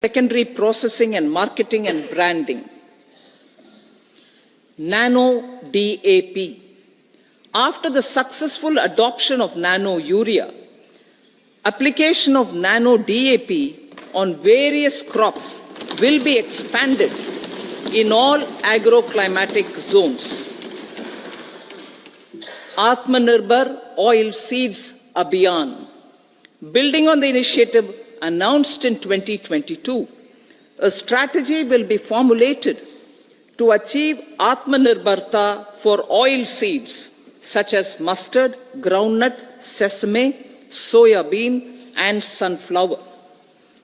secondary processing and marketing and branding. Nano DAP. After the successful adoption of nano urea, application of nano DAP on various crops will be expanded in all agroclimatic zones. Atmanirbhar Oil Seeds Abhiyan. Building on the initiative announced in 2022, a strategy will be formulated to achieve Atmanirbharta for oil seeds such as mustard, groundnut, sesame, soya bean, and sunflower.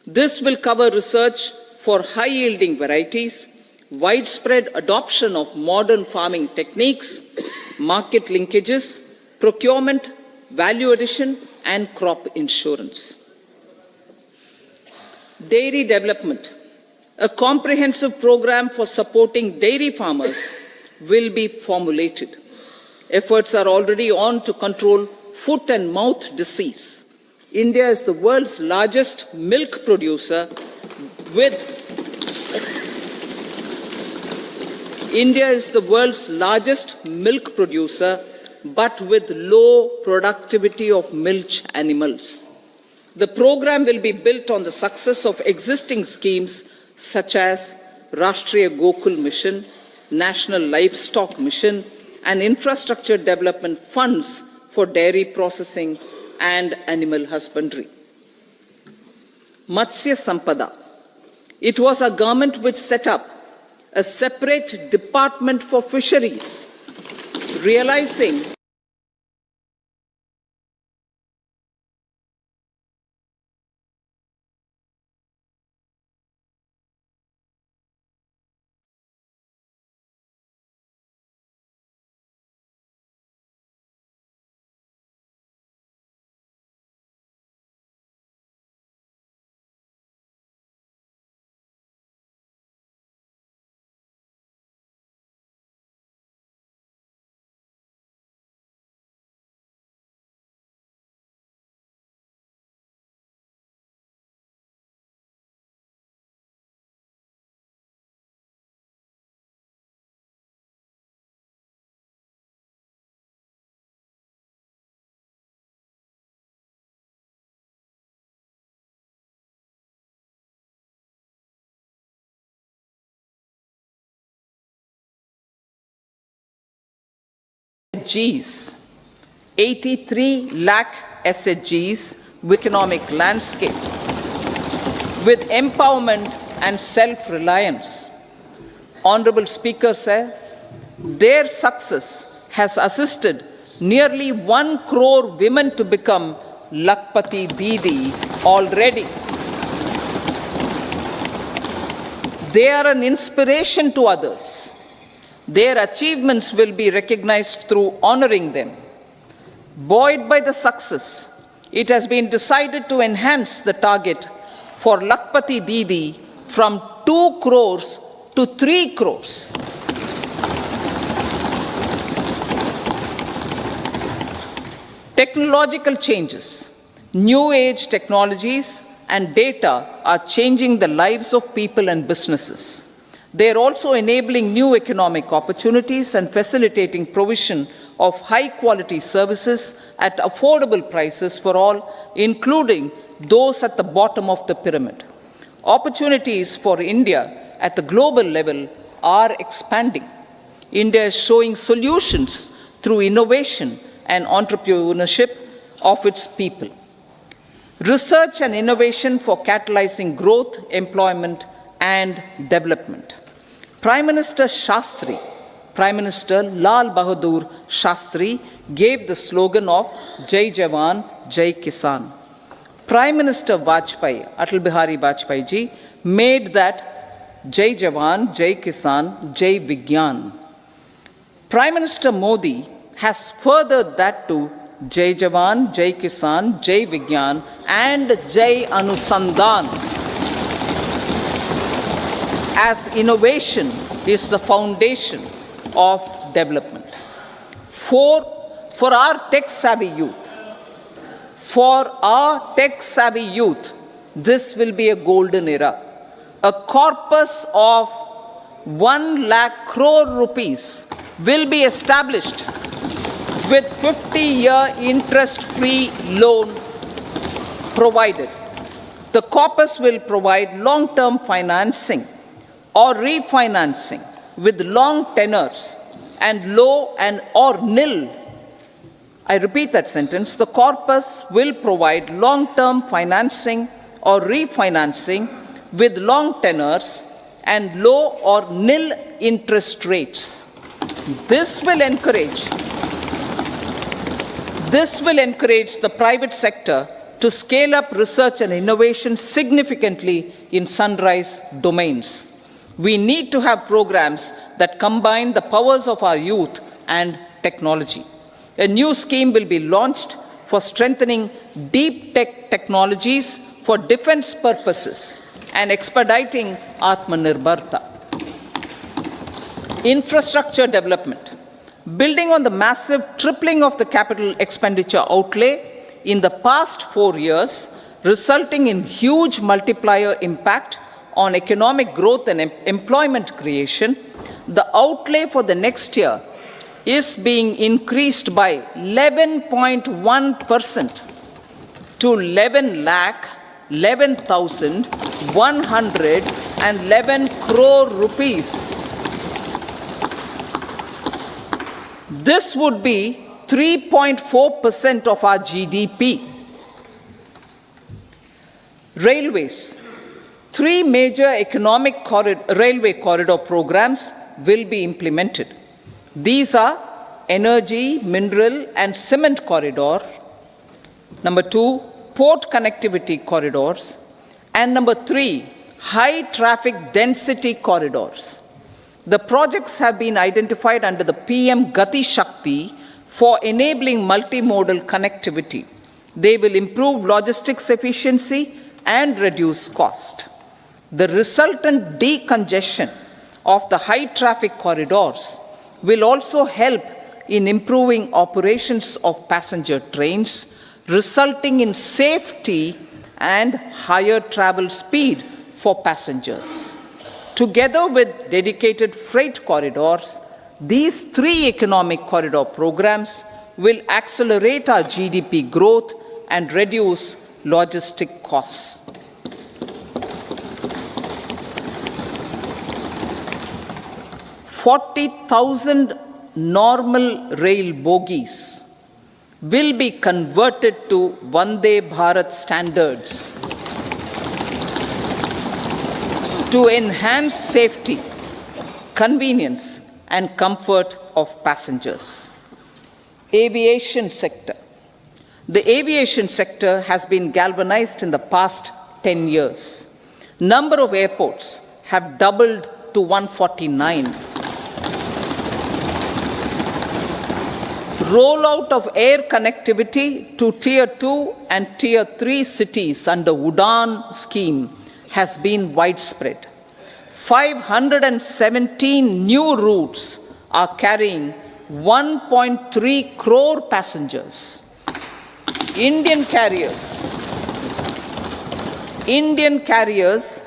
This will cover research for high-yielding varieties, widespread adoption of modern farming techniques, market linkages, procurement, value addition, and crop insurance. Dairy development. A comprehensive program for supporting dairy farmers will be formulated. Efforts are already on to control foot and mouth disease. India is the world's largest milk producer with but with low productivity of milch animals. The program will be built on the success of existing schemes such as Rashtriya Gokul Mission, National Livestock Mission, and infrastructure development funds for dairy processing and animal husbandry. Matsya Sampada. It was our government which set up a separate department for fisheries, realizing SHGs, 83 lakh SHGs with economic landscape, with empowerment and self-reliance. Honorable Speaker said, their success has assisted nearly 1 crore women to become Lakpati Didi already. They are an inspiration to others. Their achievements will be recognized through honoring them. Buoyed by the success, it has been decided to enhance the target for Lakpati Didi from 2 crores to 3 crores. Technological changes, new age technologies and data are changing the lives of people and businesses. They are also enabling new economic opportunities and facilitating provision of high-quality services at affordable prices for all, including those at the bottom of the pyramid. Opportunities for India at the global level are expanding. India is showing solutions through innovation and entrepreneurship of its people. Research and innovation for catalyzing growth, employment, and development. Prime Minister Lal Bahadur Shastri gave the slogan of Jai Jawan, Jai Kisan. Prime Minister Atal Bihari Vajpayee ji, made that Jai Jawan, Jai Kisan, Jai Vigyan. Prime Minister Modi has furthered that to Jai Jawan, Jai Kisan, Jai Vigyan, and Jai Anusandhan, as innovation is the foundation of development. For our tech-savvy youth, this will be a golden era. A corpus of 1 lakh crore rupees will be established with 50-year interest-free loan provided. The corpus will provide long-term financing or refinancing with long tenors and low and or nil. I repeat that sentence. The corpus will provide long-term financing or refinancing with long tenors and low or nil interest rates. This will encourage the private sector to scale up research and innovation significantly in sunrise domains. We need to have programs that combine the powers of our youth and technology. A new scheme will be launched for strengthening deep tech technologies for defense purposes and expediting Atmanirbharta. Infrastructure development. Building on the massive tripling of the capital expenditure outlay in the past 4 years, resulting in huge multiplier impact on economic growth and employment creation, the outlay for the next year is being increased by 11.1% to 11,111 crore rupees. This would be 3.4% of our GDP. Railways. 3 major railway corridor programs will be implemented. These are energy, mineral and cement corridor. Number 2, port connectivity corridors. And number 3, high traffic density corridors. The projects have been identified under the PM Gati Shakti for enabling multimodal connectivity. They will improve logistics efficiency and reduce cost. The resultant decongestion of the high traffic corridors will also help in improving operations of passenger trains, resulting in safety and higher travel speed for passengers. Together with dedicated freight corridors, these 3 economic corridor programs will accelerate our GDP growth and reduce logistic costs. 40,000 normal rail bogies will be converted to Vande Bharat standards to enhance safety, convenience, and comfort of passengers. Aviation sector. The aviation sector has been galvanized in the past 10 years. Number of airports have doubled to 149. Rollout of air connectivity to Tier 2 and Tier 3 cities under UDAN scheme has been widespread. 517 new routes are carrying 1.3 crore passengers. Indian carriers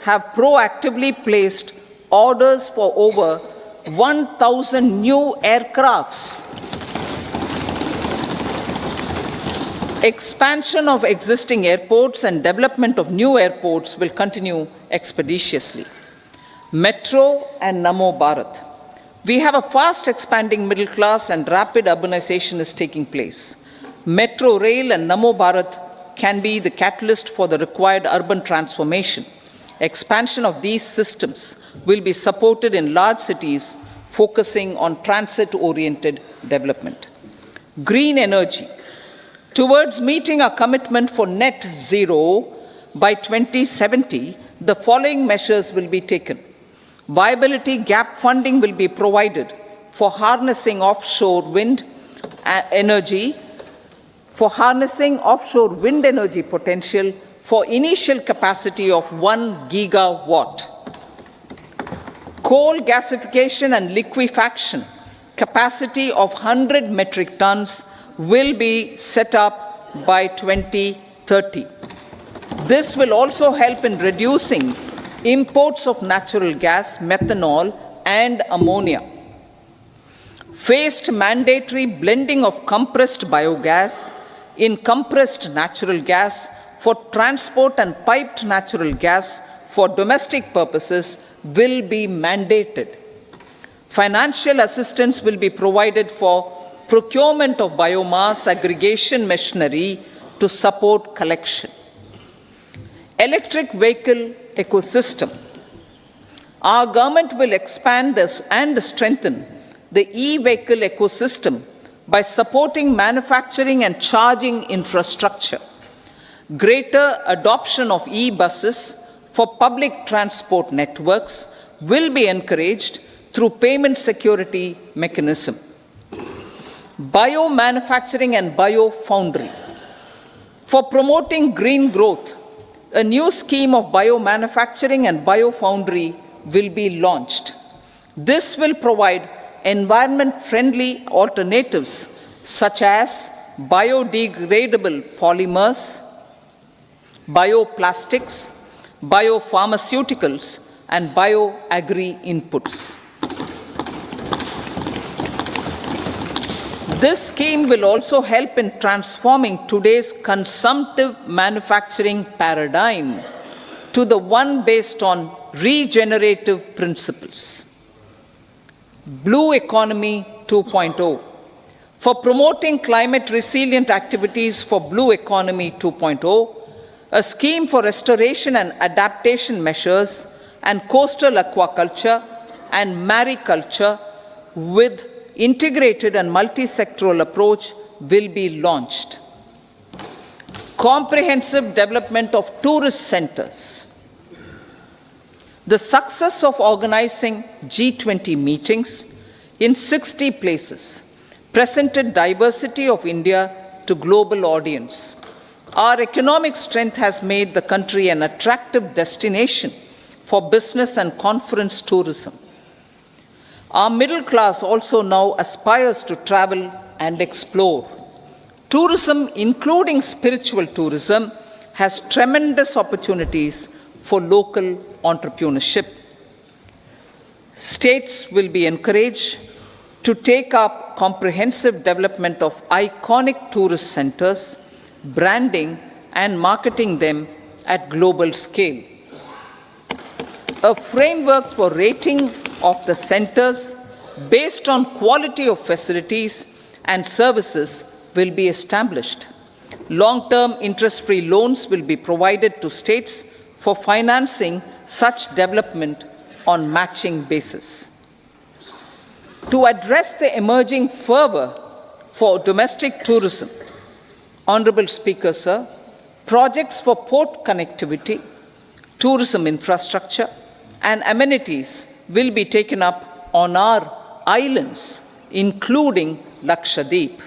have proactively placed orders for over 1,000 new aircrafts. Expansion of existing airports and development of new airports will continue expeditiously. Metro and Namo Bharat. We have a fast expanding middle class and rapid urbanization is taking place. Metro rail and Namo Bharat can be the catalyst for the required urban transformation. Expansion of these systems will be supported in large cities, focusing on transit-oriented development. Green energy. Towards meeting our commitment for net zero by 2070, the following measures will be taken. Viability gap funding will be provided for harnessing offshore wind energy potential for initial capacity of 1 gigawatt. Coal gasification and liquefaction capacity of 100 metric tons will be set up by 2030. This will also help in reducing imports of natural gas, methanol, and ammonia, phased mandatory blending of compressed biogas in compressed natural gas for transport and piped natural gas for domestic purposes will be mandated. Financial assistance will be provided for procurement of biomass aggregation machinery to support collection. Electric vehicle ecosystem. Our government will expand this and strengthen the e-vehicle ecosystem by supporting manufacturing and charging infrastructure. Greater adoption of e-buses for public transport networks will be encouraged through payment security mechanism. Biomanufacturing and biofoundry. For promoting green growth, a new scheme of biomanufacturing and biofoundry will be launched. This will provide environment-friendly alternatives such as biodegradable polymers, bioplastics, biopharmaceuticals, and bioagri-inputs. This scheme will also help in transforming today's consumptive manufacturing paradigm to the one based on regenerative principles. Blue Economy 2.0. For promoting climate resilient activities for Blue Economy 2.0, a scheme for restoration and adaptation measures and coastal aquaculture and mariculture with integrated and multi-sectoral approach will be launched. Comprehensive development of tourist centers. The success of organizing G20 meetings in 60 places presented diversity of India to global audience. Our economic strength has made the country an attractive destination for business and conference tourism. Our middle class also now aspires to travel and explore. Tourism, including spiritual tourism, has tremendous opportunities for local entrepreneurship. States will be encouraged to take up comprehensive development of iconic tourist centers, branding and marketing them at global scale. A framework for rating of the centers based on quality of facilities and services will be established. Long-term interest-free loans will be provided to states for financing such development on matching basis. To address the emerging fervor for domestic tourism, Honorable Speaker, sir, projects for port connectivity, tourism infrastructure, and amenities will be taken up on our islands, including Lakshadweep.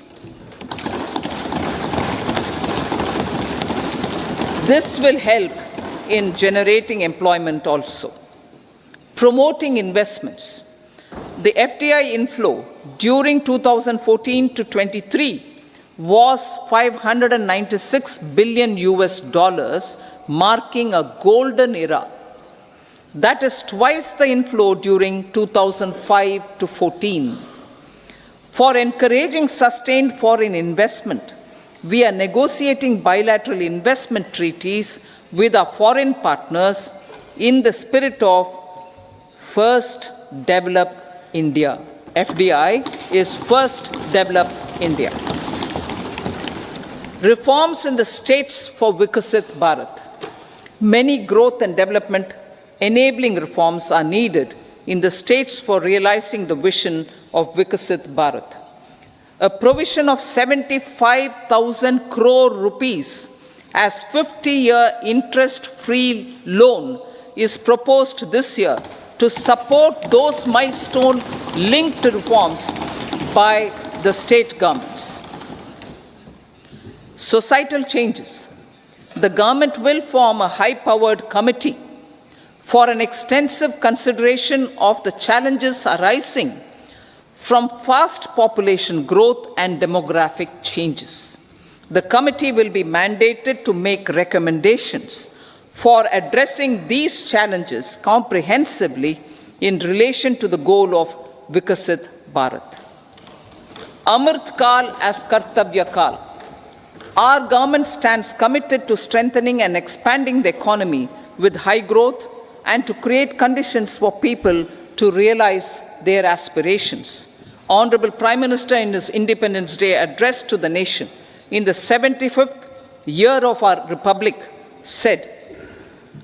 This will help in generating employment also. Promoting investments. The FDI inflow during 2014 to 23 was $596 billion, marking a golden era. That is twice the inflow during 2005 to 14. For encouraging sustained foreign investment, we are negotiating bilateral investment treaties with our foreign partners in the spirit of First Develop India. FDI is First Develop India. Reforms in the states for Vikasit Bharat. Many growth and development enabling reforms are needed in the states for realizing the vision of Vikasit Bharat. A provision of 75,000 crore rupees as 50-year interest-free loan is proposed this year to support those milestone-linked reforms by the state governments. Societal changes. The government will form a high-powered committee for an extensive consideration of the challenges arising from fast population growth and demographic changes. The committee will be mandated to make recommendations for addressing these challenges comprehensively in relation to the goal of Vikasit Bharat. Amrit Kal as Kartavya Kal. Our government stands committed to strengthening and expanding the economy with high growth and to create conditions for people to realize their aspirations. Honorable Prime Minister in his Independence Day address to the nation in the 75th year of our Republic said,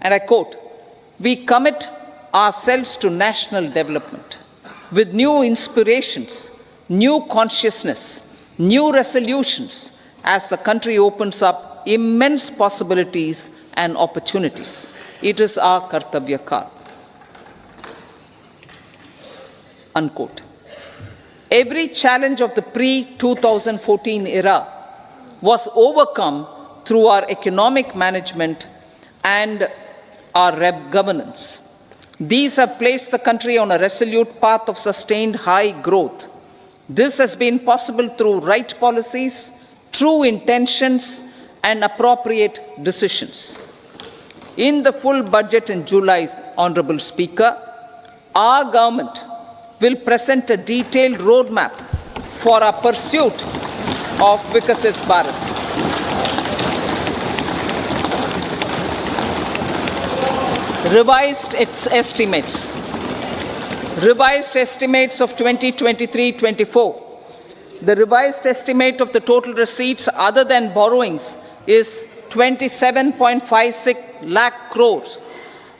and I quote, "We commit ourselves to national development with new inspirations, new consciousness, new resolutions as the country opens up immense possibilities and opportunities. It is our Kartavya Kal." Unquote. Every challenge of the pre-2014 era was overcome through our economic management and our governance. These have placed the country on a resolute path of sustained high growth. This has been possible through right policies, true intentions, and appropriate decisions. In the full budget in July, Honorable Speaker, our government will present a detailed roadmap for our pursuit of Vikasit Bharat. Revised estimates of 2023-24. The revised estimate of the total receipts other than borrowings is 27.56 lakh crores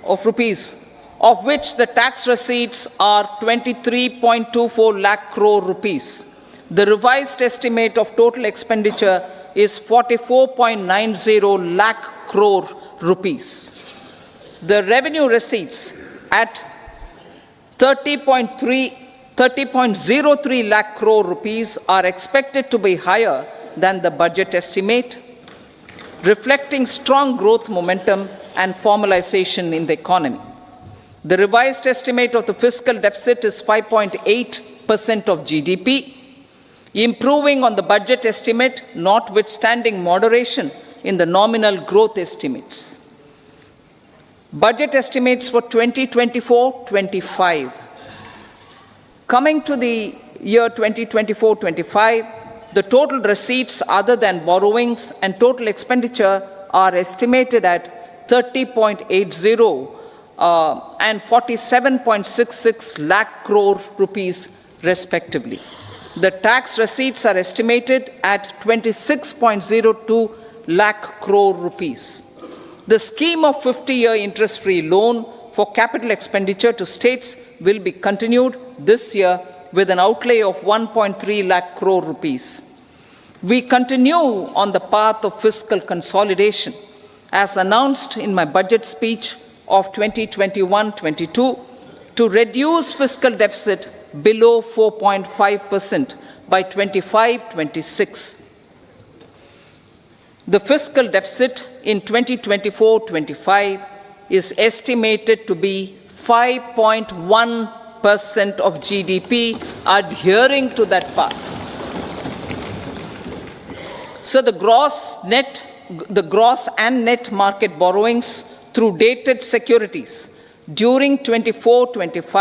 of rupees, of which the tax receipts are 23.24 lakh crore rupees. The revised estimate of total expenditure is 44.90 lakh crore rupees. The revenue receipts at 30.03 lakh crore rupees are expected to be higher than the budget estimate, reflecting strong growth momentum and formalization in the economy. The revised estimate of the fiscal deficit is 5.8% of GDP, improving on the budget estimate, notwithstanding moderation in the nominal growth estimates. Budget estimates for 2024-25. Coming to the year 2024-25, the total receipts other than borrowings and total expenditure are estimated at 30.80 and 47.66 lakh crore rupees respectively. The tax receipts are estimated at 26.02 lakh crore rupees. The scheme of 50-year interest-free loan for capital expenditure to states will be continued this year with an outlay of 1.3 lakh crore rupees. We continue on the path of fiscal consolidation as announced in my budget speech of 2021-22 to reduce fiscal deficit below 4.5% by 25-26. The fiscal deficit in 2024-25 is estimated to be 5.1% of GDP, adhering to that path. So the gross and net market borrowings through dated securities during 24-25